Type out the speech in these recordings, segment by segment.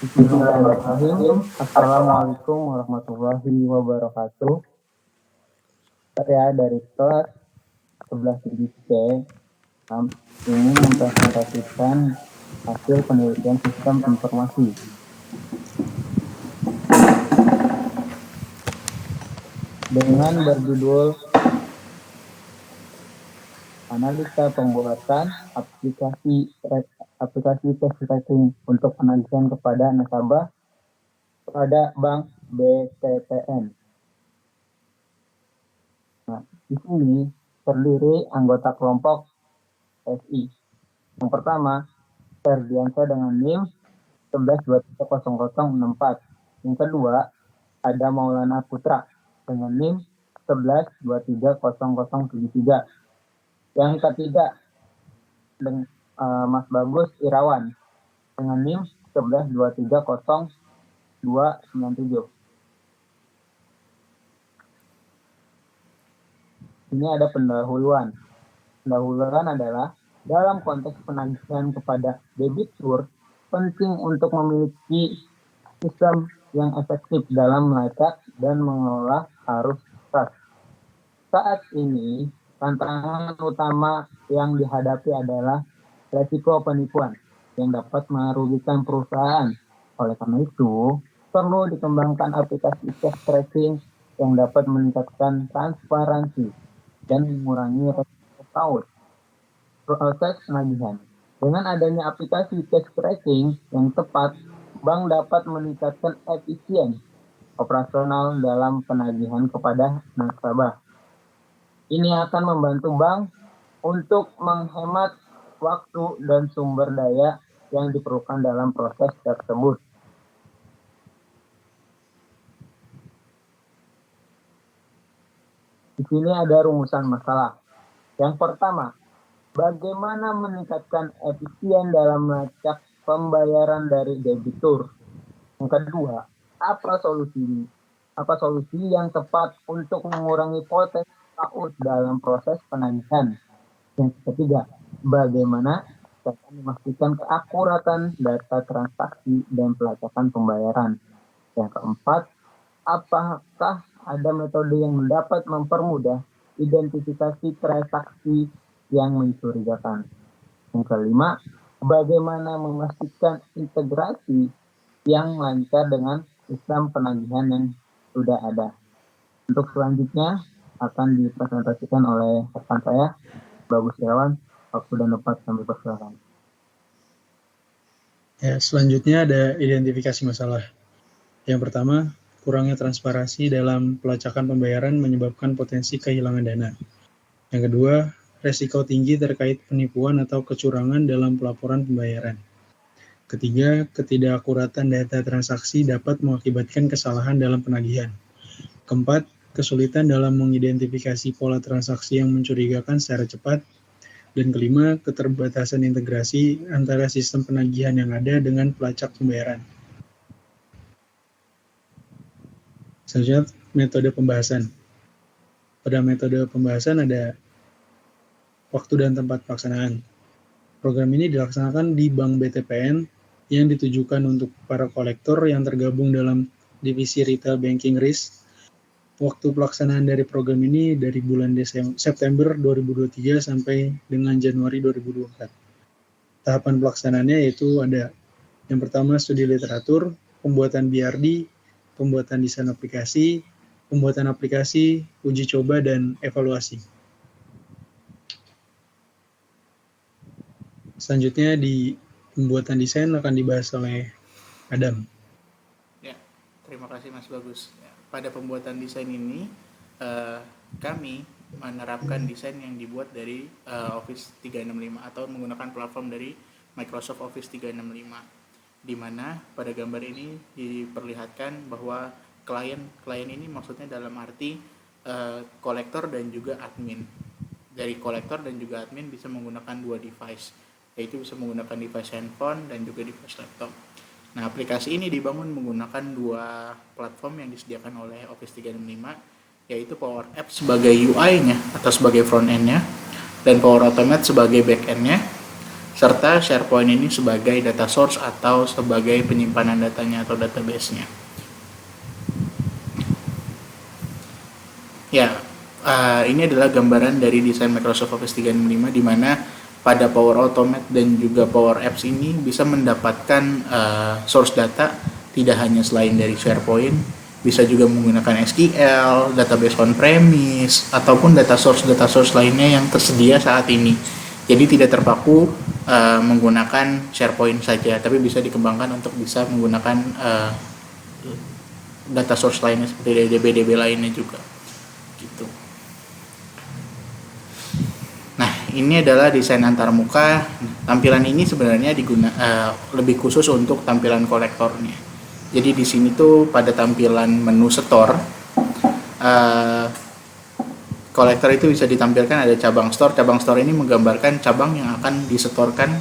Bismillahirrahmanirrahim. Assalamualaikum warahmatullahi wabarakatuh. Saya dari kelas 11 C ingin mempresentasikan hasil penelitian sistem informasi. Dengan berjudul Analisa Pembuatan aplikasi cash tracking untuk penagihan kepada nasabah pada Bank BTPN. Nah, di sini terdiri anggota kelompok SI. Yang pertama, Ferdiansyah dengan NIM 11230064. Yang kedua, ada Maulana Putra dengan NIM 11230073. Yang ketiga, Mas Bagus Irawan dengan NIM 11230297. Ini ada pendahuluan. Pendahuluan adalah dalam konteks penagihan kepada debitur, penting untuk memiliki sistem yang efektif dalam melacak dan mengelola arus kas. Saat ini, tantangan utama yang dihadapi adalah resiko penipuan yang dapat merugikan perusahaan. Oleh karena itu, perlu dikembangkan aplikasi cash tracking yang dapat meningkatkan transparansi dan mengurangi resiko fraud proses penagihan. Dengan adanya aplikasi cash tracking yang tepat, bank dapat meningkatkan efisien operasional dalam penagihan kepada nasabah. Ini akan membantu bank untuk menghemat waktu dan sumber daya yang diperlukan dalam proses tersebut. Di sini ada rumusan masalah. Yang pertama, bagaimana meningkatkan efisien dalam melacak pembayaran dari debitur? Yang kedua, apa solusi yang tepat untuk mengurangi potensi fraud dalam proses penagihan? Yang ketiga, bagaimana cara memastikan keakuratan data transaksi dan pelacakan pembayaran? Yang keempat, apakah ada metode yang dapat mempermudah identifikasi transaksi yang mencurigakan? Yang kelima, bagaimana memastikan integrasi yang lancar dengan sistem penagihan yang sudah ada? Untuk selanjutnya akan dipresentasikan oleh rekan saya, Bagus Irawan. Waktu dan tempat kami persilakan. Ya, selanjutnya ada identifikasi masalah. Yang pertama, kurangnya transparansi dalam pelacakan pembayaran menyebabkan potensi kehilangan dana. Yang kedua, resiko tinggi terkait penipuan atau kecurangan dalam pelaporan pembayaran. Ketiga, ketidakakuratan data transaksi dapat mengakibatkan kesalahan dalam penagihan. Keempat, kesulitan dalam mengidentifikasi pola transaksi yang mencurigakan secara cepat. Dan kelima, keterbatasan integrasi antara sistem penagihan yang ada dengan pelacak pembayaran. Selanjutnya, metode pembahasan. Pada metode pembahasan ada waktu dan tempat pelaksanaan. Program ini dilaksanakan di Bank BTPN yang ditujukan untuk para kolektor yang tergabung dalam divisi Retail Banking Risk. Waktu pelaksanaan dari program ini dari bulan September 2023 sampai dengan Januari 2024. Tahapan pelaksanaannya yaitu ada yang pertama studi literatur, pembuatan BRD, pembuatan desain aplikasi, uji coba, dan evaluasi. Selanjutnya di pembuatan desain akan dibahas oleh Adam. Ya, terima kasih Mas Bagus. Pada pembuatan desain ini, kami menerapkan desain yang dibuat dari Office 365 atau menggunakan platform dari Microsoft Office 365, di mana pada gambar ini diperlihatkan bahwa klien ini maksudnya dalam arti kolektor dan juga admin. Dari kolektor dan juga admin bisa menggunakan dua device, yaitu bisa menggunakan device handphone dan juga device laptop. Nah, aplikasi ini dibangun menggunakan dua platform yang disediakan oleh Office 365, yaitu Power Apps sebagai UI-nya atau sebagai front end-nya, dan Power Automate sebagai back end-nya. serta SharePoint ini sebagai data source atau sebagai penyimpanan datanya atau database-nya. Ya, ini adalah gambaran dari desain Microsoft Office 365 di mana pada Power Automate dan juga Power Apps ini bisa mendapatkan source data tidak hanya selain dari SharePoint, bisa juga menggunakan SQL, database on-premise, ataupun data source lainnya yang tersedia saat ini. Jadi tidak terpaku menggunakan SharePoint saja, tapi bisa dikembangkan untuk bisa menggunakan data source lainnya seperti DB lainnya juga. Gitu. Nah, ini adalah desain antarmuka. Tampilan ini sebenarnya lebih khusus untuk tampilan kolektornya. Jadi di sini tuh pada tampilan menu store, kolektor itu bisa ditampilkan ada cabang store. Cabang store ini menggambarkan cabang yang akan disetorkan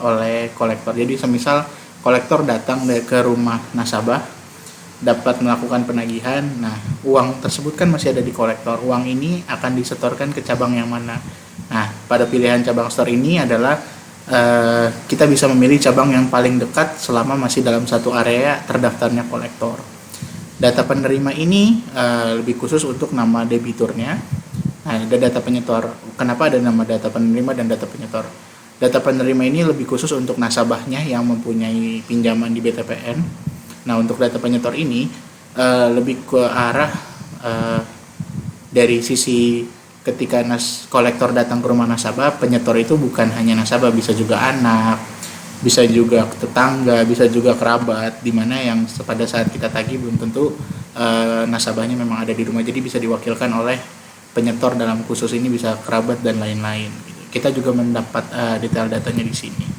oleh kolektor. Jadi semisal kolektor datang ke rumah nasabah, dapat melakukan penagihan. Nah, uang tersebut kan masih ada di kolektor. Uang ini akan disetorkan ke cabang yang mana? Nah, pada pilihan cabang store ini adalah kita bisa memilih cabang yang paling dekat selama masih dalam satu area terdaftarnya kolektor. Data penerima ini lebih khusus untuk nama debiturnya. Nah, ada data penyetor. Kenapa ada nama data penerima dan data penyetor? Data penerima ini lebih khusus untuk nasabahnya yang mempunyai pinjaman di BTPN. Nah, untuk data penyetor ini lebih ke arah dari sisi ketika kolektor datang ke rumah nasabah, penyetor itu bukan hanya nasabah, bisa juga anak, bisa juga tetangga, bisa juga kerabat, di mana yang pada saat kita tagih belum tentu nasabahnya memang ada di rumah, jadi bisa diwakilkan oleh penyetor dalam khusus ini, bisa kerabat dan lain-lain. Kita juga mendapat detail datanya di sini.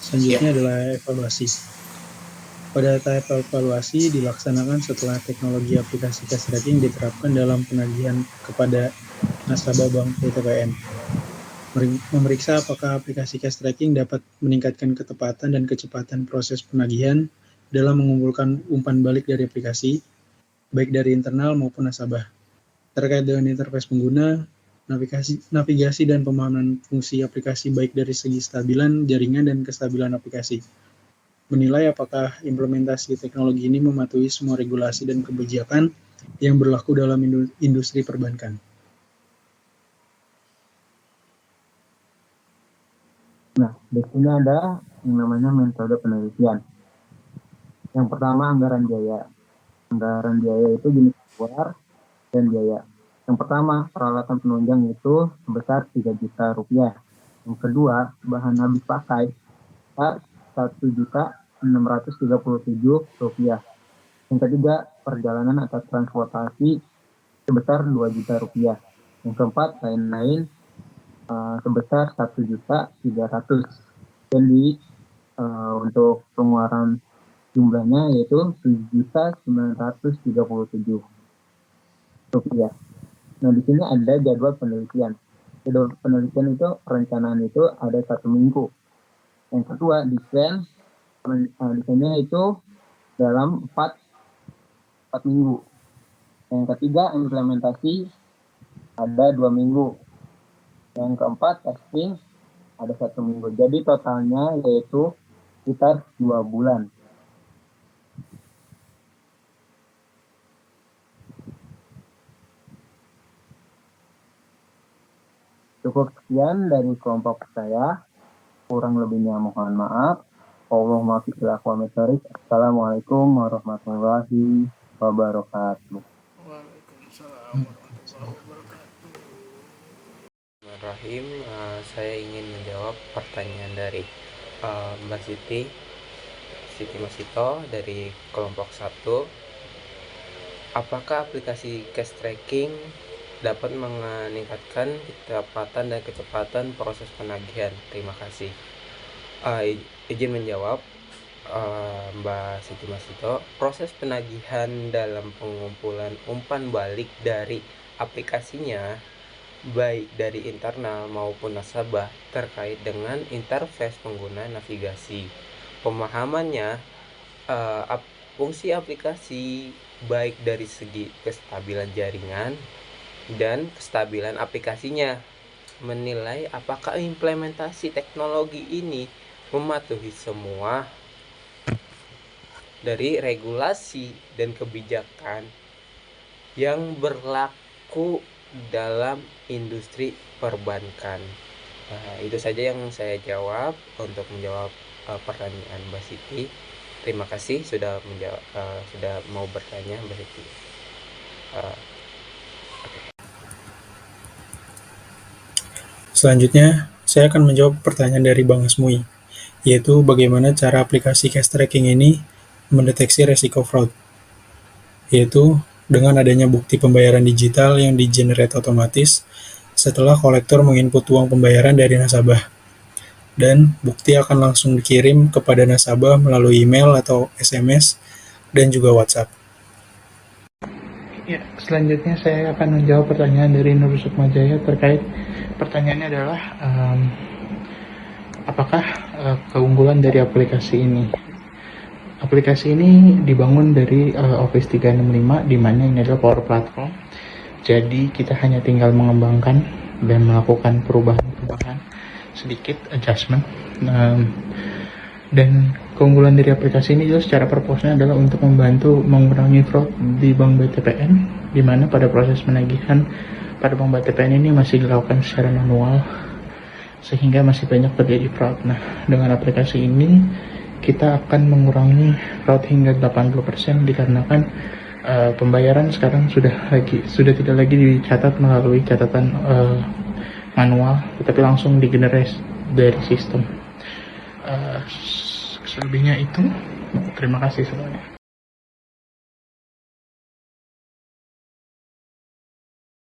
Selanjutnya adalah evaluasi. Pada tahap evaluasi dilaksanakan setelah teknologi aplikasi cash tracking diterapkan dalam penagihan kepada nasabah bank BTPN. Memeriksa apakah aplikasi cash tracking dapat meningkatkan ketepatan dan kecepatan proses penagihan dalam mengumpulkan umpan balik dari aplikasi, baik dari internal maupun nasabah. Terkait dengan interface pengguna, navigasi dan pemahaman fungsi aplikasi baik dari segi stabilan jaringan dan kestabilan aplikasi. Menilai apakah implementasi teknologi ini mematuhi semua regulasi dan kebijakan yang berlaku dalam industri perbankan. Nah, di sini ada yang namanya metode penelitian. Yang pertama, anggaran biaya. Anggaran biaya itu jenis keluar dan biaya. Yang pertama, peralatan penunjang itu sebesar 3 juta rupiah. Yang kedua, bahan habis pakai sebesar 1.637 rupiah. Yang ketiga, perjalanan atau transportasi sebesar 2 juta rupiah. Yang keempat, lain-lain sebesar 1.300.000. Jadi untuk pengeluaran jumlahnya yaitu 7.937 rupiah. Nah, di sini ada jadwal penelitian. Jadwal penelitian itu perencanaan itu ada 1 minggu. Yang kedua, desainnya itu dalam 4 minggu. Yang ketiga, implementasi ada 2 minggu. Yang keempat, testing ada 1 minggu. Jadi totalnya yaitu sekitar 2 bulan. Cukup sekian dari kelompok saya. Kurang lebihnya mohon maaf. Allahumma fiqil aqwa metorik. Assalamualaikum warahmatullahi wabarakatuh. Waalaikumsalam warahmatullahi wabarakatuh. Rahim, saya ingin menjawab pertanyaan dari Mbak Siti Masito dari kelompok 1. Apakah aplikasi cash tracking dapat meningkatkan ketepatan dan kecepatan proses penagihan? Terima kasih. Izin menjawab, Mbak Siti Masito, proses penagihan dalam pengumpulan umpan balik dari aplikasinya baik dari internal maupun nasabah terkait dengan interface pengguna navigasi. Pemahamannya, fungsi aplikasi baik dari segi kestabilan jaringan dan kestabilan aplikasinya. Menilai apakah implementasi teknologi ini mematuhi semua dari regulasi dan kebijakan yang berlaku dalam industri perbankan. Itu saja yang saya jawab untuk menjawab pertanyaan Mbak Siti. Terima kasih sudah mau bertanya, Mbak Siti. Selanjutnya, saya akan menjawab pertanyaan dari Bang Asmui, yaitu bagaimana cara aplikasi cash tracking ini mendeteksi resiko fraud, yaitu dengan adanya bukti pembayaran digital yang di-generate otomatis setelah kolektor menginput uang pembayaran dari nasabah, dan bukti akan langsung dikirim kepada nasabah melalui email atau SMS dan juga WhatsApp. Ya, selanjutnya saya akan menjawab pertanyaan dari Nur Sukmajaya terkait pertanyaannya adalah apakah keunggulan dari aplikasi ini? Aplikasi ini dibangun dari Office 365 di mana ini adalah Power Platform. Jadi kita hanya tinggal mengembangkan dan melakukan perubahan-perubahan sedikit adjustment. Dan keunggulan dari aplikasi ini juga secara proporsional adalah untuk membantu mengurangi fraud di Bank BTPN, di mana pada proses penagihan pada Bank BTPN ini masih dilakukan secara manual sehingga masih banyak terjadi fraud. Nah, dengan aplikasi ini kita akan mengurangi fraud hingga 80% dikarenakan pembayaran sekarang sudah tidak lagi dicatat melalui catatan manual, tetapi langsung digenerate dari sistem. Selebihnya itu, terima kasih semuanya.